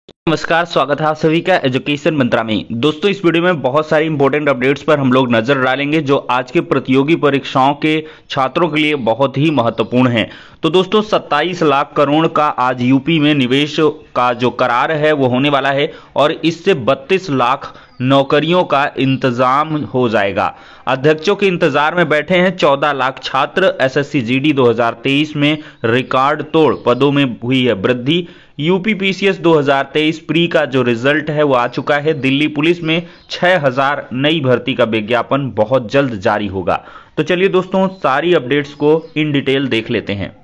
नमस्कार, स्वागत है आप सभी का एजुकेशन मंत्रा में। दोस्तों, इस वीडियो में बहुत सारी इंपॉर्टेंट अपडेट्स पर हम लोग नजर डालेंगे जो आज के प्रतियोगी परीक्षाओं के छात्रों के लिए बहुत ही महत्वपूर्ण हैं। तो दोस्तों, 27 लाख करोड़ का आज यूपी में निवेश का जो करार है वो होने वाला है और इससे 32 लाख नौकरियों का इंतजाम हो जाएगा। अध्यक्षों के इंतजार में बैठे हैं 14 लाख छात्र। एसएससी जीडी 2023 में रिकॉर्ड तोड़ पदों में हुई है वृद्धि। यूपी पीसीएस 2023 प्री का जो रिजल्ट है वो आ चुका है। दिल्ली पुलिस में 6000 नई भर्ती का विज्ञापन बहुत जल्द जारी होगा। तो चलिए दोस्तों, सारी अपडेट्स को इन डिटेल देख लेते हैं।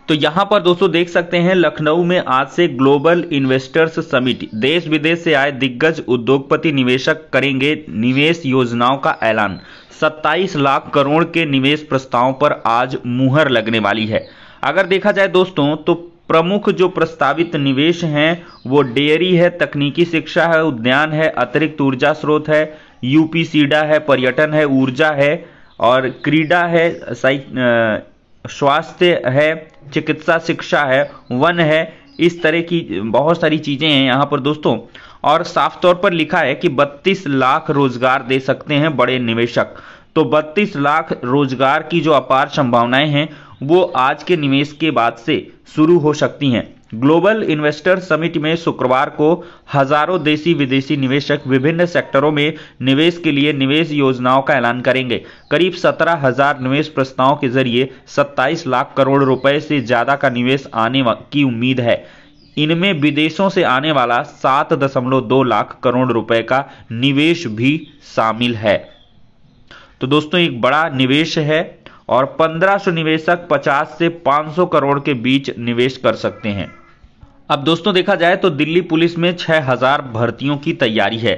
तो यहां पर दोस्तों देख सकते हैं, लखनऊ में आज से ग्लोबल इन्वेस्टर्स समिट, देश विदेश से आए दिग्गज उद्योगपति निवेशक करेंगे निवेश योजनाओं का ऐलान। 27 लाख करोड़ के निवेश प्रस्तावों पर आज मुहर लगने वाली है। अगर देखा जाए दोस्तों, तो प्रमुख जो प्रस्तावित निवेश हैं वो डेयरी है, तकनीकी शिक्षा है, उद्यान है, अतिरिक्त ऊर्जा स्रोत है, यूपी सीडा है, पर्यटन है, ऊर्जा है और क्रीड़ा है, स्वास्थ्य है, चिकित्सा शिक्षा है, वन है। इस तरह की बहुत सारी चीजें हैं यहाँ पर दोस्तों। और साफ तौर पर लिखा है कि 32 लाख रोजगार दे सकते हैं बड़े निवेशक। तो 32 लाख रोजगार की जो अपार संभावनाएं हैं वो आज के निवेश के बाद से शुरू हो सकती हैं। ग्लोबल इन्वेस्टर समिट में शुक्रवार को हजारों देशी विदेशी निवेशक विभिन्न सेक्टरों में निवेश के लिए निवेश योजनाओं का ऐलान करेंगे। करीब 17,000 निवेश प्रस्तावों के जरिए 27 लाख करोड़ रुपए से ज्यादा का निवेश आने की उम्मीद है। इनमें विदेशों से आने वाला 7.2 लाख करोड़ रुपए का निवेश भी शामिल है। तो दोस्तों, एक बड़ा निवेश है और 1500 निवेशक 50 से 500 करोड़ के बीच निवेश कर सकते हैं। अब दोस्तों देखा जाए तो दिल्ली पुलिस में 6000 भर्तियों की तैयारी है।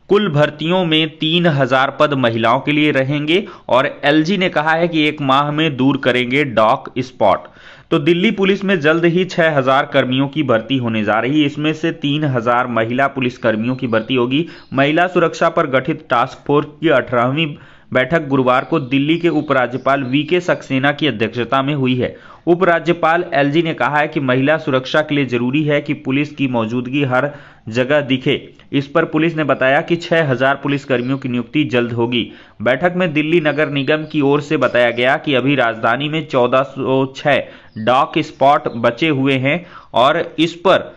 कुल भर्तियों में 3000 पद महिलाओं के लिए रहेंगे और एलजी ने कहा है कि 1 माह में दूर करेंगे डॉक स्पॉट। तो दिल्ली पुलिस में जल्द ही 6000 कर्मियों की भर्ती होने जा रही है। इसमें से 3000 महिला पुलिस कर्मियों की भर्ती होगी। महिला सुरक्षा पर गठित टास्क फोर्स की 18वीं बैठक गुरुवार को दिल्ली के उपराज्यपाल वीके सक्सेना की अध्यक्षता में हुई है। उपराज्यपाल एलजी ने कहा है कि महिला सुरक्षा के लिए जरूरी है कि पुलिस की मौजूदगी हर जगह दिखे। इस पर पुलिस ने बताया कि 6000 पुलिस कर्मियों की नियुक्ति जल्द होगी। बैठक में दिल्ली नगर निगम की ओर से बताया गया कि अभी राजधानी में 1406 डॉक स्पॉट बचे हुए हैं और इस पर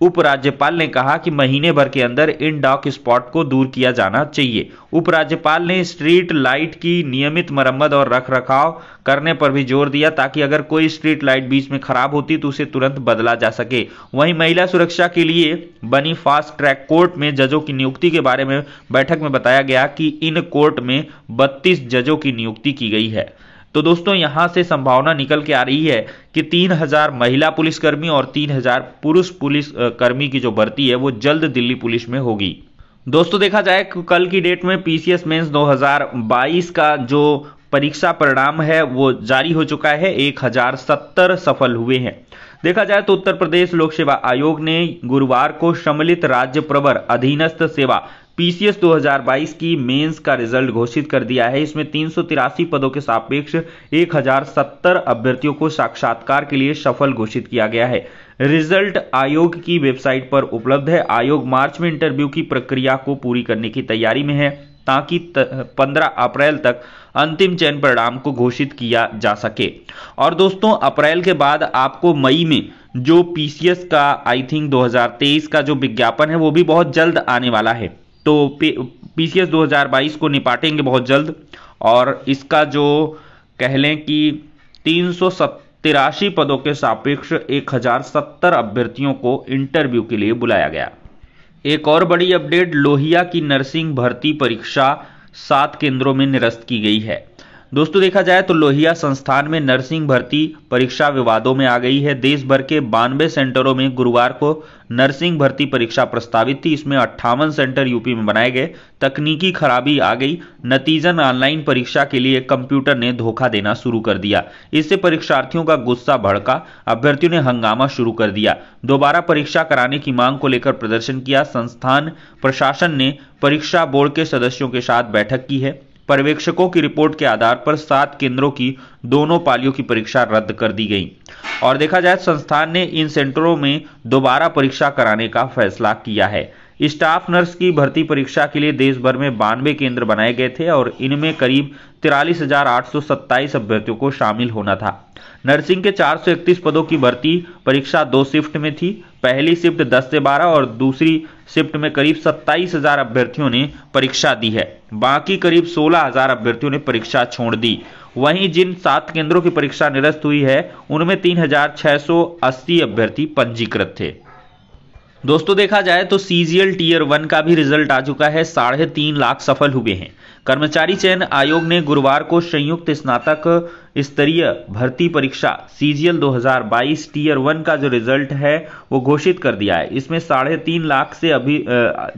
उपराज्यपाल ने कहा कि महीने भर के अंदर इन डॉक स्पॉट को दूर किया जाना चाहिए। उपराज्यपाल ने स्ट्रीट लाइट की नियमित मरम्मत और रखरखाव करने पर भी जोर दिया ताकि अगर कोई स्ट्रीट लाइट बीच में खराब होती तो उसे तुरंत बदला जा सके। वहीं महिला सुरक्षा के लिए बनी फास्ट ट्रैक कोर्ट में जजों की नियुक्ति के बारे में बैठक में बताया गया कि इन कोर्ट में 32 जजों की नियुक्ति की गई है। तो दोस्तों, यहां से संभावना निकल के आ रही है कि 3000 महिला पुलिसकर्मी और 3000 पुरुष पुलिस कर्मी की जो भर्ती है वो जल्द दिल्ली पुलिस में होगी। दोस्तों, देखा जाए कल की डेट में पीसीएस मेंस 2022 का जो परीक्षा परिणाम है वो जारी हो चुका है। 1070 सफल हुए हैं। देखा जाए तो उत्तर प्रदेश लोक सेवा आयोग ने गुरुवार को सम्मिलित राज्य प्रवर अधीनस्थ सेवा पीसीएस 2022 की मेंस का रिजल्ट घोषित कर दिया है। इसमें 383 पदों के सापेक्ष 1070 अभ्यर्थियों को साक्षात्कार के लिए सफल घोषित किया गया है। रिजल्ट आयोग की वेबसाइट पर उपलब्ध है। आयोग मार्च में इंटरव्यू की प्रक्रिया को पूरी करने की तैयारी में है ताकि 15 अप्रैल तक अंतिम चयन परिणाम को घोषित किया जा सके। और दोस्तों, अप्रैल के बाद आपको मई में जो पीसीएस का आई थिंक 2023 का जो विज्ञापन है वो भी बहुत जल्द आने वाला है। तो पीसीएस 2022 को निपाटेंगे बहुत जल्द और इसका जो कह लें कि 383 पदों के सापेक्ष 1070 अभ्यर्थियों को इंटरव्यू के लिए बुलाया गया। एक और बड़ी अपडेट, लोहिया की नर्सिंग भर्ती परीक्षा 7 केंद्रों में निरस्त की गई है। दोस्तों, देखा जाए तो लोहिया संस्थान में नर्सिंग भर्ती परीक्षा विवादों में आ गई है। देश भर के 92 सेंटरों में गुरुवार को नर्सिंग भर्ती परीक्षा प्रस्तावित थी। इसमें 58 सेंटर यूपी में बनाए गए। तकनीकी खराबी आ गई। नतीजन ऑनलाइन परीक्षा के लिए कंप्यूटर ने धोखा देना शुरू कर दिया। इससे परीक्षार्थियों का गुस्सा भड़का। अभ्यर्थियों ने हंगामा शुरू कर दिया। दोबारा परीक्षा कराने की मांग को लेकर प्रदर्शन किया। संस्थान प्रशासन ने परीक्षा बोर्ड के सदस्यों के साथ बैठक की है। पर्यवेक्षकों की रिपोर्ट के आधार पर 7 केंद्रों की दोनों पालियों की परीक्षा रद्द कर दी गई। और देखा जाए संस्थान ने इन सेंटरों में दोबारा परीक्षा कराने का फैसला किया है। स्टाफ नर्स की भर्ती परीक्षा के लिए देश भर में 92 केंद्र बनाए गए थे और इनमें करीब 43,827 अभ्यर्थियों को शामिल होना था। नर्सिंग के 431 पदों की भर्ती परीक्षा 2 शिफ्ट में थी। पहली शिफ्ट 10 से 12 और दूसरी शिफ्ट में करीब 27,000 अभ्यर्थियों ने परीक्षा दी है। बाकी करीब 16,000 अभ्यर्थियों ने परीक्षा छोड़ दी। वहीं जिन 7 केंद्रों की परीक्षा निरस्त हुई है उनमें 3,680 अभ्यर्थी पंजीकृत थे। दोस्तों देखा जाए तो सीजीएल टीयर 1 का भी रिजल्ट आ चुका है। 3.5 लाख सफल हुए हैं। कर्मचारी चयन आयोग ने गुरुवार को संयुक्त स्नातक स्तरीय भर्ती परीक्षा सीजीएल 2022 टीयर 1 का जो रिजल्ट है वो घोषित कर दिया है। इसमें 3.5 लाख से अभी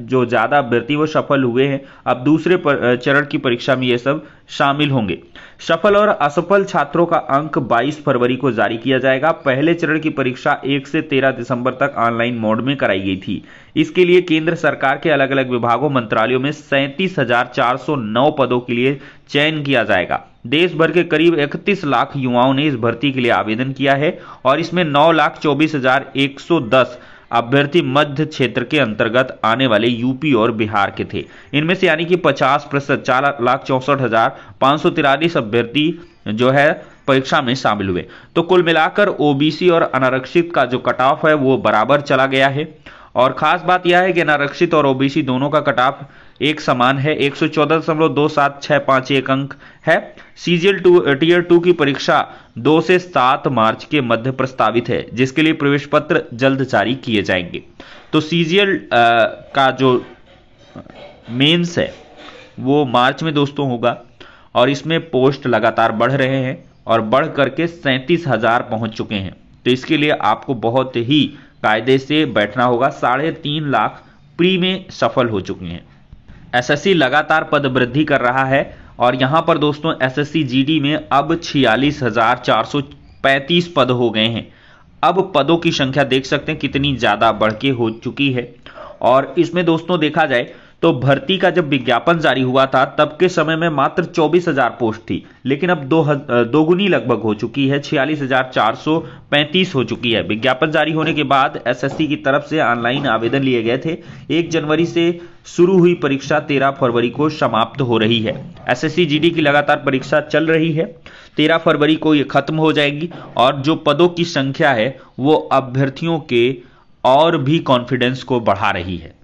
जो ज्यादा अभ्यर्थी वो सफल हुए हैं। अब दूसरे चरण की परीक्षा में ये सब शामिल होंगे। सफल और असफल छात्रों का अंक 22 फरवरी को जारी किया जाएगा। पहले चरण की परीक्षा 1 से 13 दिसंबर तक ऑनलाइन मोड में कराई गई थी। इसके लिए केंद्र सरकार के अलग अलग विभागों मंत्रालयों में 37,409 पदों के लिए चयन किया जाएगा। देश भर के करीब 31 लाख युवाओं ने इस भर्ती के लिए आवेदन किया है और इसमेमें 9,24,110 अभ्यर्थी मध्य क्षेत्र के अंतर्गत आने वाले यूपी और बिहार के थे। इनमें से यानी कि 50% 4,64,543 अभ्यर्थी जो है परीक्षा में शामिल हुए। तो कुल मिलाकर ओबीसी और अनारक्षित का जो कट ऑफ है वो बराबर चला गया है। और खास बात यह है कि अनारक्षित और ओबीसी दोनों का कट ऑफ एक समान है, 114.27651 अंक है। सीजीएल टीयर 2 की परीक्षा 2 से 7 मार्च के मध्य प्रस्तावित है, जिसके लिए प्रवेश पत्र जल्द जारी किए जाएंगे। तो सीजीएल का जो मेंस है वो मार्च में दोस्तों होगा और इसमें पोस्ट लगातार बढ़ रहे हैं और बढ़ करके 37,000 पहुंच चुके हैं। तो इसके लिए आपको बहुत ही कायदे से बैठना होगा। 3.5 लाख प्री में सफल हो चुके हैं। एसएससी लगातार पद वृद्धि कर रहा है और यहां पर दोस्तों एसएससी जीडी में अब 46,435 पद हो गए हैं। अब पदों की संख्या देख सकते हैं कितनी ज्यादा बढ़ के हो चुकी है। और इसमें दोस्तों देखा जाए तो भर्ती का जब विज्ञापन जारी हुआ था तब के समय में मात्र 24,000 पोस्ट थी, लेकिन अब दोगुनी लगभग हो चुकी है, 46,435 हो चुकी है। विज्ञापन जारी होने के बाद एसएससी की तरफ से ऑनलाइन आवेदन लिए गए थे। 1 जनवरी से शुरू हुई परीक्षा 13 फरवरी को समाप्त हो रही है। एसएससी जीडी की लगातार परीक्षा चल रही है। 13 फरवरी को ये खत्म हो जाएगी और जो पदों की संख्या है वो अभ्यर्थियों के और भी कॉन्फिडेंस को बढ़ा रही है।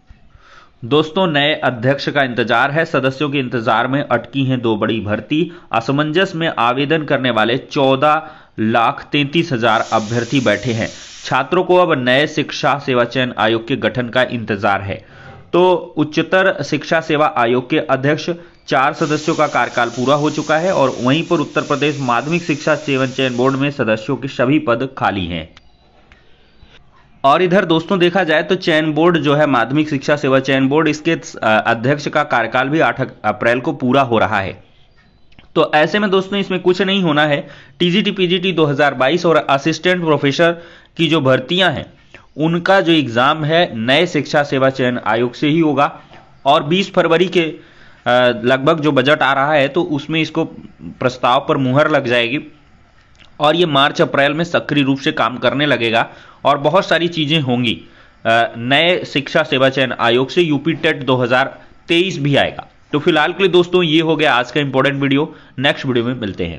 दोस्तों नए अध्यक्ष का इंतजार है। सदस्यों के इंतजार में अटकी हैं 2 बड़ी भर्ती। असमंजस में आवेदन करने वाले 14,33,000 अभ्यर्थी बैठे हैं। छात्रों को अब नए शिक्षा सेवा चयन आयोग के गठन का इंतजार है। तो उच्चतर शिक्षा सेवा आयोग के अध्यक्ष 4 सदस्यों का कार्यकाल पूरा हो चुका है और वहीं पर उत्तर प्रदेश माध्यमिक शिक्षा सेवा चयन बोर्ड में सदस्यों के सभी पद खाली हैं। और इधर दोस्तों देखा जाए तो चयन बोर्ड जो है माध्यमिक शिक्षा सेवा चयन बोर्ड, इसके अध्यक्ष का कार्यकाल भी 8 अप्रैल को पूरा हो रहा है। तो ऐसे में दोस्तों इसमें कुछ नहीं होना है। टीजीटी पीजीटी 2022 और असिस्टेंट प्रोफेसर की जो भर्तियां हैं उनका जो एग्जाम है नए शिक्षा सेवा चयन आयोग से ही होगा और 20 फरवरी के लगभग जो बजट आ रहा है तो उसमें इसको प्रस्ताव पर मुहर लग जाएगी और ये मार्च अप्रैल में सक्रिय रूप से काम करने लगेगा और बहुत सारी चीजें होंगी। नए शिक्षा सेवा चयन आयोग से यूपी टेट 2023 भी आएगा। तो फिलहाल के लिए दोस्तों ये हो गया आज का इंपॉर्टेंट वीडियो। नेक्स्ट वीडियो में मिलते हैं।